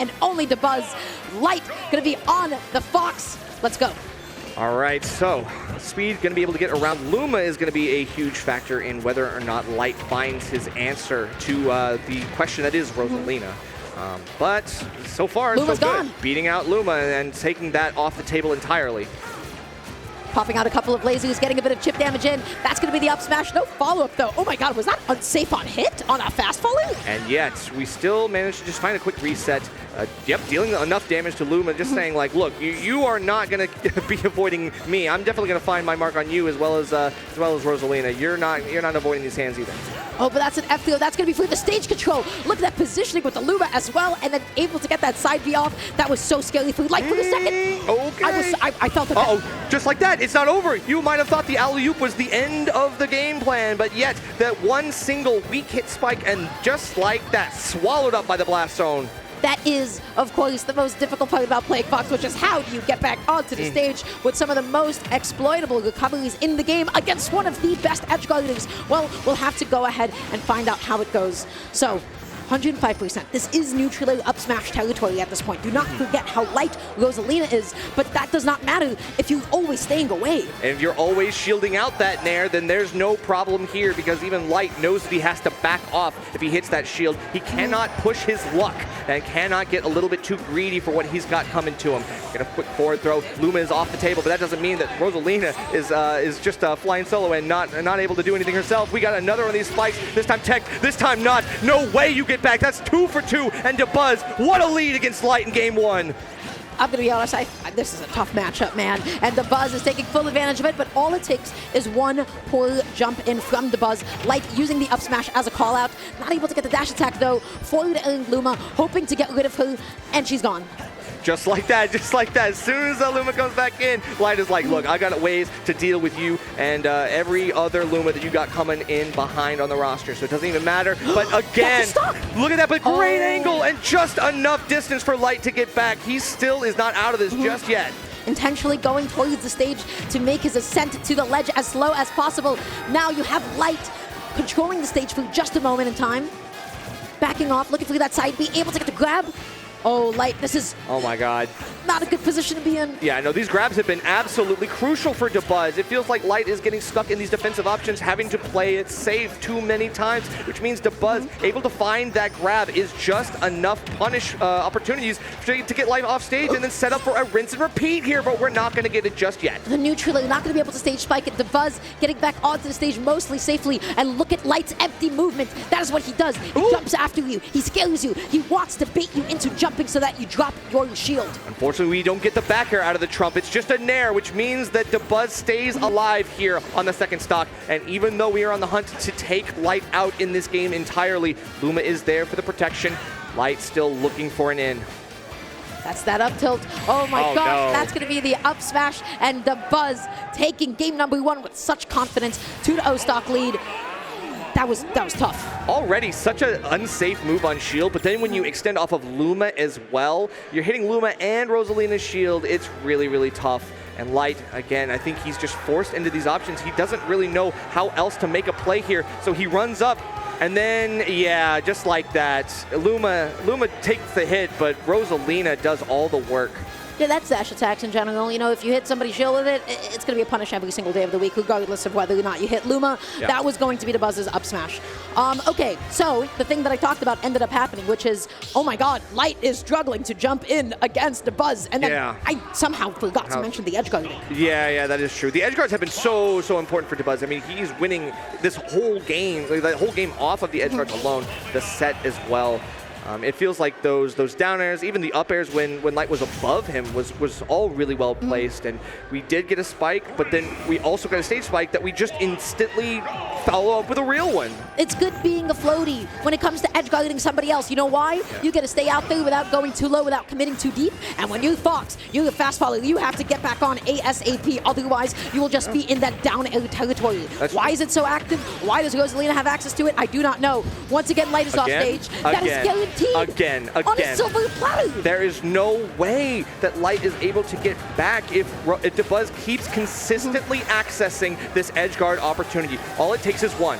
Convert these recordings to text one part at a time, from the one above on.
and only Dabuz. Light going to be on the Fox. Let's go. All right, so speed going to be able to get around. Luma is going to be a huge factor in whether or not Light finds his answer to the question that is Rosalina. But so far, Luma's so good. gone. Beating out Luma and taking that off the table entirely. Popping out a couple of lasers, getting a bit of chip damage in. That's going to be the up smash. No follow-up, though. Oh my god, was that unsafe on hit on a fast falling? And yet, we still managed to just find a quick reset. Yep, dealing enough damage to Luma, just saying, like, look, you are not going to be avoiding me. I'm definitely going to find my mark on you as well as Rosalina. You're not avoiding these hands either. Oh, but that's an F-throw. That's going to be for the stage control. Look at that positioning with the Luma as well, and then able to get that side B off. That was so scary for Light for the second. Okay. I felt it. Uh-oh, just like that, it's not over. You might have thought the alley-oop was the end of the game plan, but yet that one single weak hit spike, and just like that, swallowed up by the blast zone. That is, of course, the most difficult part about playing Fox, which is how do you get back onto the stage with some of the most exploitable recoveries in the game against one of the best edge guarders. Well, we'll have to go ahead and find out how it goes. So, 105%. This is neutrally up smash territory at this point. Do not forget how light Rosalina is, but that does not matter if you're always staying away. And if you're always shielding out that Nair, then there's no problem here because even Light knows that he has to back off if he hits that shield. He cannot push his luck and cannot get a little bit too greedy for what he's got coming to him. Get a quick forward throw. Luma is off the table, but that doesn't mean that Rosalina is just flying solo and not able to do anything herself. We got another one of these spikes. This time tech, this time not. No way you get back. That's 2 for 2. And Dabuz, what a lead against Light in game 1. I'm going to be honest, this is a tough matchup, man. And Dabuz is taking full advantage of it, but all it takes is one poor jump in from Dabuz. Light using the up smash as a call out. Not able to get the dash attack, though. Forward and Luma, hoping to get rid of her, and she's gone. Just like that, just like that. As soon as Luma comes back in, Light is like, look, I got ways to deal with you and every other Luma that you got coming in behind on the roster. So it doesn't even matter. But again, look at that, but great angle and just enough distance for Light to get back. He still is not out of this just yet. Intentionally going towards the stage to make his ascent to the ledge as slow as possible. Now you have Light controlling the stage for just a moment in time. Backing off, looking for that side B, able to get the grab. Oh, Light, this is... Oh my god. Not a good position to be in. Yeah, no, these grabs have been absolutely crucial for Dabuz. It feels like Light is getting stuck in these defensive options, having to play it safe too many times, which means Dabuz able to find that grab is just enough punish opportunities to get Light off stage and then set up for a rinse and repeat here, but we're not going to get it just yet. The neutral are not going to be able to stage spike it. Dabuz getting back onto the stage mostly safely, and look at Light's empty movement. That is what he does. He jumps after you. He scares you. He wants to bait you into jumping so that you drop your shield. Unfortunately, we don't get the back air out of the Trump. It's just a Nair, which means that Dabuz stays alive here on the second stock. And even though we are on the hunt to take Light out in this game entirely, Luma is there for the protection. Light still looking for an in. That's that up tilt. Oh my gosh, no. That's going to be the up smash, and Dabuz taking game number 1 with such confidence. 2-0 stock lead. That was tough. Already such an unsafe move on shield, but then when you extend off of Luma as well, you're hitting Luma and Rosalina's shield. It's really, really tough. And Light, again, I think he's just forced into these options. He doesn't really know how else to make a play here, so he runs up. And then, yeah, just like that, Luma takes the hit, but Rosalina does all the work. Yeah, that's dash attacks in general. You know, if you hit somebody's shield with it, it's going to be a punish every single day of the week, regardless of whether or not you hit Luma. Yeah. That was going to be Dabuz's up smash. Okay, so the thing that I talked about ended up happening, which is, oh my god, Light is struggling to jump in against Dabuz. And then I somehow forgot to mention the edge guarding. Yeah, that is true. The edge guards have been so important for Dabuz. I mean, he's winning this whole game, like the whole game off of the edge guards alone, the set as well. It feels like those down airs, even the up airs when Light was above him was all really well placed. And we did get a spike, but then we also got a stage spike that we just instantly follow up with a real one. It's good being a floaty when it comes to edge guarding somebody else. You know why? You get to stay out there without going too low, without committing too deep. And when you're Fox, you're a fast follower, you have to get back on ASAP. Otherwise, you will just be in that down air territory. Why is it so active? Why does Rosalina have access to it? I do not know. Once again, Light is off stage. That is guaranteed. Again. On a silver platter. There is no way that Light is able to get back if Dabuz keeps consistently accessing this edge guard opportunity. All it takes is one.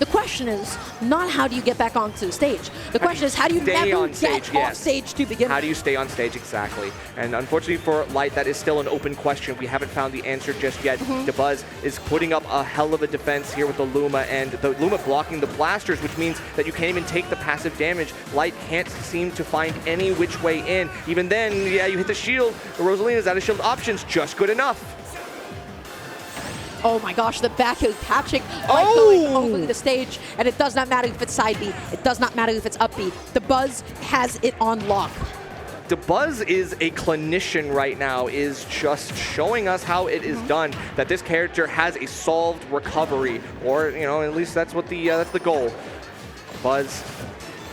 The question is not how do you get back onto the stage. The question is how do you stay never on stage, get off stage to begin with. How do you stay on stage exactly? And unfortunately for Light, that is still an open question. We haven't found the answer just yet. Dabuz is putting up a hell of a defense here with the Luma, and the Luma blocking the blasters, which means that you can't even take the passive damage. Light can't seem to find any which way in. Even then, yeah, you hit the shield. Rosalina's out of shield options, just good enough. Oh my gosh, the back is catching Light going over the stage, and it does not matter if it's side B. It does not matter if it's up B. Dabuz has it on lock. Dabuz is a clinician right now, is just showing us how it is done, that this character has a solved recovery, or, you know, at least that's what that's the goal. Dabuz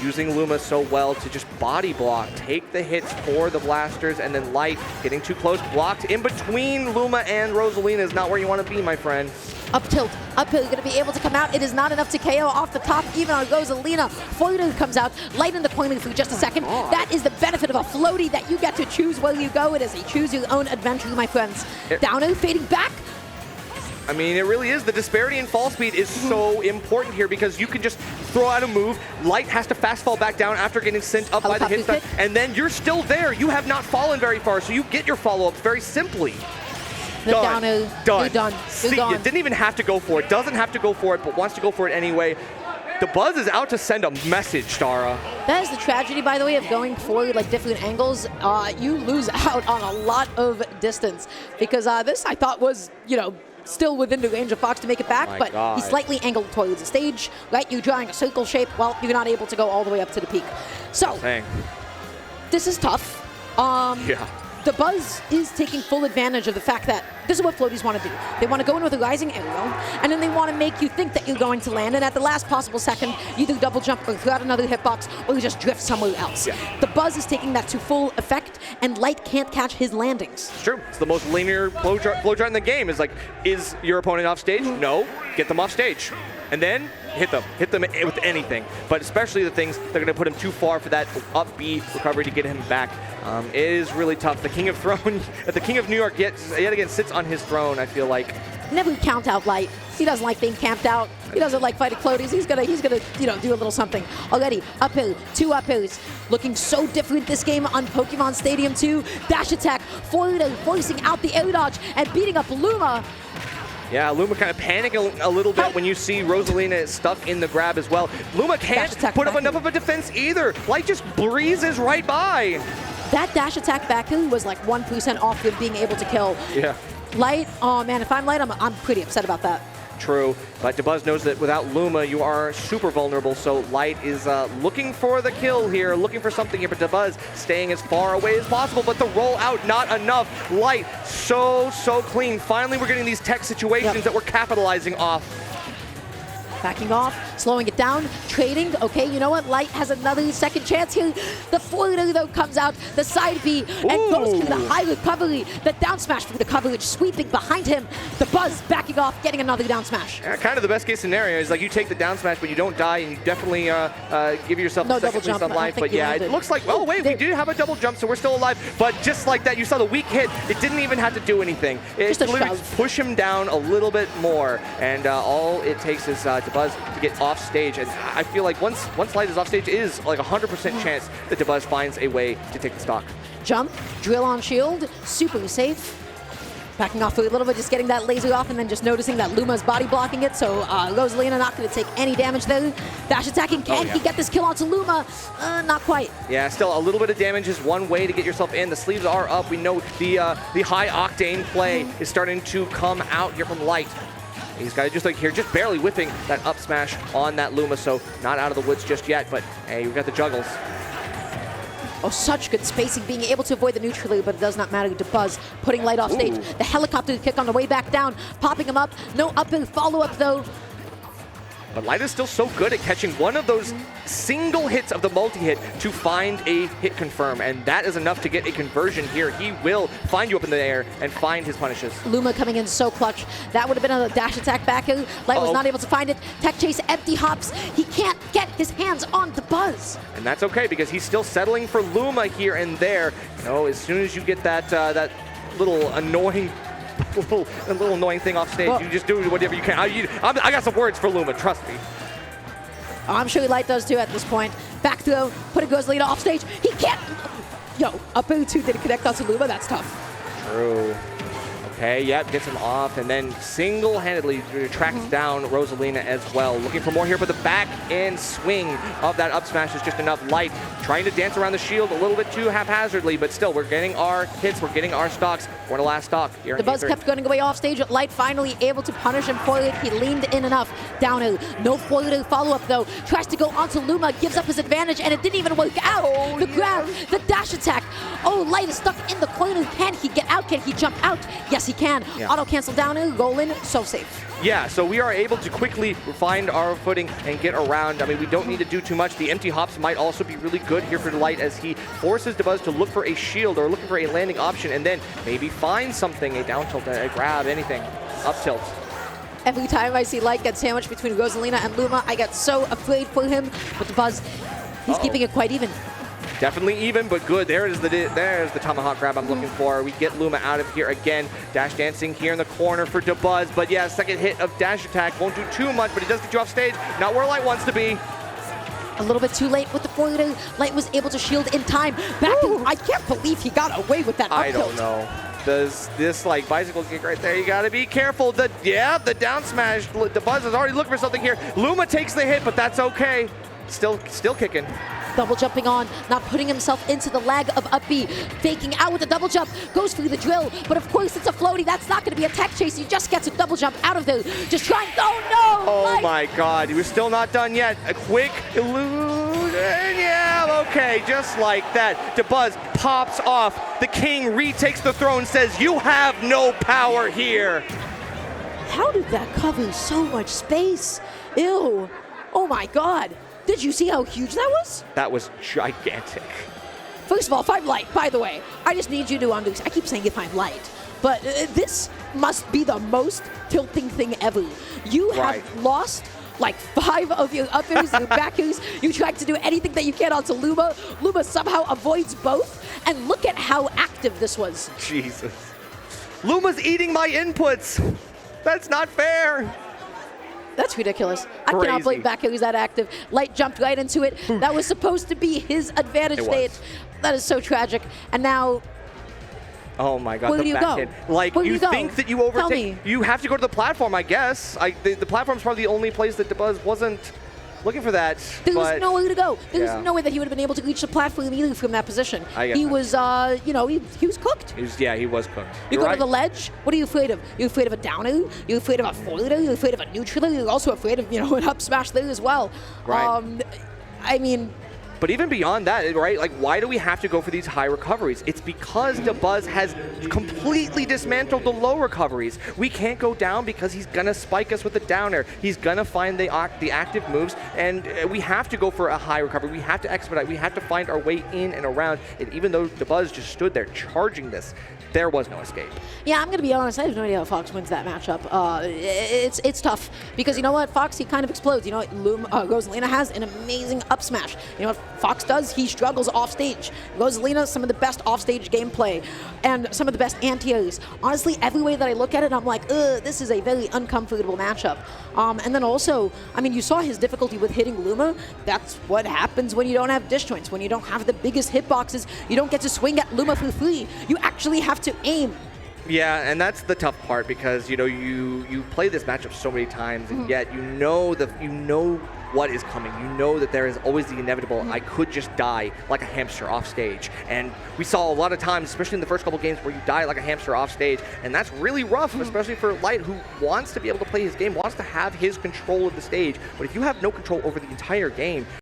using Luma so well to just body block, take the hits for the blasters, and then Light getting too close, blocked in between Luma and Rosalina is not where you want to be, my friend. Up tilt, uphill, going to be able to come out. It is not enough to KO off the top, even on Rosalina. Floater comes out, Light in the corner for just a second. That is the benefit of a floaty, that you get to choose where you go. It is a choose your own adventure, my friends. Downer fading back. I mean, it really is. The disparity in fall speed is so important here because you can just throw out a move. Light has to fast fall back down after getting sent up by the hit stun, and then you're still there. You have not fallen very far, so you get your follow-ups very simply. Done. Done. You're done. See, You're gone. you didn't even have to go for it. Doesn't have to go for it, but wants to go for it anyway. Dabuz is out to send a message, Stara. That is the tragedy, by the way, of going for like different angles. You lose out on a lot of distance because this I thought was, you know, still within the range of Fox to make it back, but he's slightly angled towards the stage, right? You're drawing a circle shape. Well, you're not able to go all the way up to the peak. So, this is tough. Dabuz is taking full advantage of the fact that this is what floaties want to do. They want to go in with a rising aerial, and then they want to make you think that you're going to land, and at the last possible second, you do double jump or throw out another hitbox, or you just drift somewhere else. Dabuz is taking that to full effect, and Light can't catch his landings. It's true. It's the most linear flow chart in the game. Is like, is your opponent off stage? No. Get them off stage. And then hit them with anything, but especially the things that are going to put him too far for that up B recovery to get him back. It is really tough. The King of the King of New York yet again sits on his throne, I feel like. Never count out Light. He doesn't like being camped out. He doesn't like fighting floaties. He's gonna you know, do a little something. Already uphill, 2 uphills. Looking so different this game on Pokemon Stadium 2. Dash attack, forcing out the air dodge and beating up Luma. Yeah, Luma kind of panicking a little bit when you see Rosalina stuck in the grab as well. Luma can't put up enough of a defense either. Light just breezes right by. That dash attack back was like 1% off with being able to kill. Yeah. Light, oh man, if I'm Light, I'm pretty upset about that. True, but Dabuz knows that without Luma, you are super vulnerable, so Light is looking for the kill here, looking for something here, but Dabuz staying as far away as possible, but the roll out, not enough. Light, so clean. Finally, we're getting these tech situations that we're capitalizing off. Backing off, slowing it down, trading. Okay, you know what? Light has another second chance here. The forwarder, though, comes out, the side B, and goes to the high recovery. The down smash for the coverage, sweeping behind him. Dabuz backing off, getting another down smash. Yeah, kind of the best case scenario is like you take the down smash, but you don't die, and you definitely give yourself a second least on life. But yeah, it looks like, oh wait, we do have a double jump, so we're still alive. But just like that, you saw the weak hit. It didn't even have to do anything. It literally push him down a little bit more, and all it takes is Dabuz to get off stage, and I feel like once Light is off stage, it is like 100% chance that Dabuz finds a way to take the stock. Jump, drill on shield, super safe. Backing off for a little bit, just getting that laser off, and then just noticing that Luma's body blocking it, so Rosalina not going to take any damage there. Dash attacking, can he get this kill onto Luma? Not quite. Yeah, still a little bit of damage is one way to get yourself in. The sleeves are up. We know the high octane play is starting to come out here from Light. He's got it just like here, just barely whipping that up smash on that Luma, so not out of the woods just yet, but hey, we've got the juggles. Oh, such good spacing, being able to avoid the neutral, but it does not matter. Dabuz putting Light off stage. The helicopter kick on the way back down, popping him up. No up and follow-up, though. But Light is still so good at catching one of those single hits of the multi-hit to find a hit confirm, and that is enough to get a conversion here. He will find you up in the air and find his punishes. Luma coming in so clutch. That would have been a dash attack back. Light was not able to find it. Tech chase, empty hops. He can't get his hands on Dabuz. And that's okay, because he's still settling for Luma here and there. You know, as soon as you get that that little annoying a little annoying thing off stage, you just do whatever you can. I got some words for Luma, trust me. Oh, I'm sure Light does too at this point. Back throw, putting Rosalina off stage. He can't. Yo, up air 2 didn't connect onto Luma. That's tough. True. Okay, yep, gets him off, and then single-handedly tracks down Rosalina as well. Looking for more here, but the back end swing of that up smash is just enough. Light trying to dance around the shield a little bit too haphazardly, but still, we're getting our hits, we're getting our stocks. We're the last stock here. Dabuz kept going away off stage. Light finally able to punish him for it. He leaned in enough. Down air. No forward follow-up though. Tries to go onto Luma, gives up his advantage, and it didn't even work out. Oh, the grab, the dash attack. Oh, Light is stuck in the corner. Can he get out? Can he jump out? Yes, he can. Yeah. Auto cancel down air, roll in, so safe. Yeah, so we are able to quickly find our footing and get around. I mean, we don't need to do too much. The empty hops might also be really good here for Light as he forces Dabuz to look for a shield or looking for a landing option and then maybe find something, a down tilt, a grab, anything, up tilt. Every time I see Light get sandwiched between Rosalina and Luma, I get so afraid for him. But Dabuz, he's keeping it quite even. Definitely even, but good. There's the tomahawk grab I'm looking for. We get Luma out of here again. Dash dancing here in the corner for Dabuz, but yeah, second hit of dash attack won't do too much, but he does get you off stage. Not where Light wants to be. A little bit too late with the forward. Light was able to shield in time. I can't believe he got away with that up tilt. I don't know. Does this like bicycle kick right there? You gotta be careful. The down smash. Dabuz is already looking for something here. Luma takes the hit, but that's okay. Still kicking. Double jumping on, not putting himself into the lag of up B. Faking out with the double jump, goes through the drill, but of course it's a floaty. That's not going to be a tech chase. He just gets a double jump out of there. Just trying, oh no! Oh my God, he was still not done yet. A quick illusion, yeah, okay, just like that. Dabuz pops off. The king retakes the throne, says, you have no power here. How did that cover so much space? Ew, oh my God. Did you see how huge that was? That was gigantic. First of all, if I'm Light, by the way, I just need you to understand. I keep saying if I'm Light, but this must be the most tilting thing ever. You have lost like 5 of your uppers and backers. You tried to do anything that you can onto Luma. Luma somehow avoids both. And look at how active this was. Jesus. Luma's eating my inputs. That's not fair. That's ridiculous. I cannot believe back he's that active. Light jumped right into it. That was supposed to be his advantage state. That is so tragic. And now, oh my God, where do you go? Like, you think that you overtake, you have to go to the platform, I guess. The platform's probably the only place that Dabuz wasn't looking for that. There was nowhere to go. There was no way that he would have been able to reach the platform either from that position. He was, you know, he was cooked. He was cooked. You go to the ledge, what are you afraid of? You're afraid of a downer? You're afraid of a forwarder? You're afraid of a neutraler? You're also afraid of, you know, an up smash there as well. Right. I mean, but even beyond that, right, like why do we have to go for these high recoveries? It's because Dabuz has completely dismantled the low recoveries. We can't go down because he's gonna spike us with the downer. He's gonna find the active moves, and we have to go for a high recovery. We have to expedite. We have to find our way in and around. And even though Dabuz just stood there charging this, there was no escape. Yeah, I'm going to be honest. I have no idea how Fox wins that matchup. It's tough because you know what? Fox, he kind of explodes. You know what? Rosalina has an amazing up smash. You know what Fox does? He struggles off stage. Rosalina, some of the best off stage gameplay and some of the best anti-airs. Honestly, every way that I look at it, I'm like, this is a very uncomfortable matchup. And then also, I mean, you saw his difficulty with hitting Luma. That's what happens when you don't have disjoints, when you don't have the biggest hitboxes. You don't get to swing at Luma for free. You actually have to aim. Yeah, and that's the tough part because you know you play this matchup so many times, and yet you know what is coming. You know that there is always the inevitable. I could just die like a hamster off stage, and we saw a lot of times, especially in the first couple games, where you die like a hamster off stage, and that's really rough, especially for Light, who wants to be able to play his game, wants to have his control of the stage. But if you have no control over the entire game,